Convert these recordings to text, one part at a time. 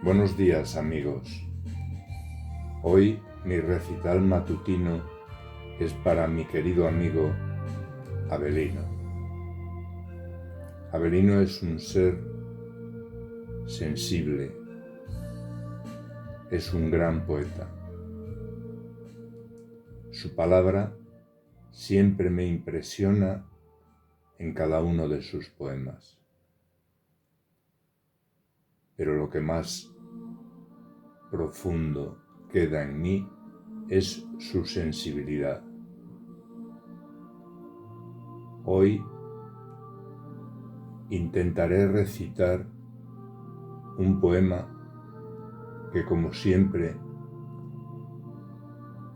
Buenos días, amigos. Hoy mi recital matutino es para mi querido amigo Avelino. Avelino es un ser sensible, es un gran poeta. Su palabra siempre me impresiona en cada uno de sus poemas. Pero lo que más profundo queda en mí es su sensibilidad. Hoy intentaré recitar un poema que, como siempre,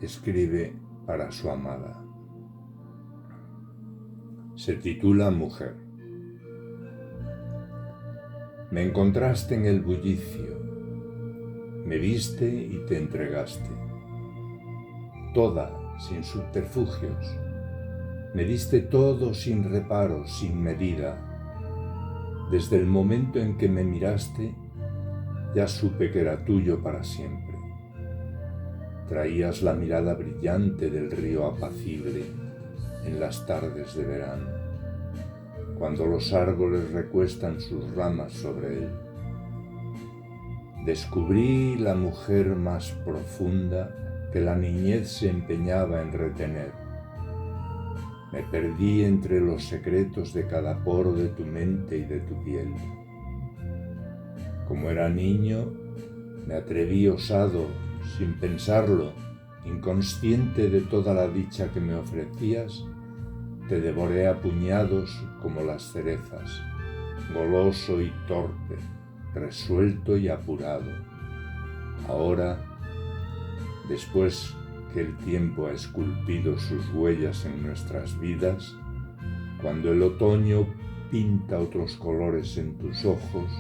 escribe para su amada. Se titula Mujer. Me encontraste en el bullicio, me viste y te entregaste. Toda, sin subterfugios, me diste todo sin reparos, sin medida. Desde el momento en que me miraste, ya supe que era tuyo para siempre. Traías la mirada brillante del río apacible en las tardes de verano, cuando los árboles recuestan sus ramas sobre él. Descubrí la mujer más profunda que la niñez se empeñaba en retener. Me perdí entre los secretos de cada poro de tu mente y de tu piel. Como era niño, me atreví osado, sin pensarlo, inconsciente de toda la dicha que me ofrecías, te devoré a puñados como las cerezas, goloso y torpe, resuelto y apurado. Ahora, después que el tiempo ha esculpido sus huellas en nuestras vidas, cuando el otoño pinta otros colores en tus ojos,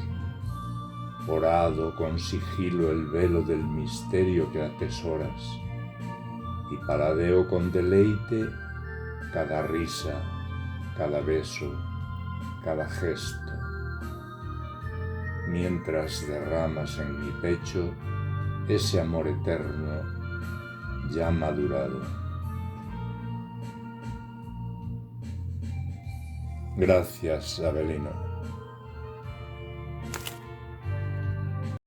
horado con sigilo el velo del misterio que atesoras, y paladeo con deleite cada risa, cada beso, cada gesto, mientras derramas en mi pecho ese amor eterno ya madurado. Gracias, Avelino.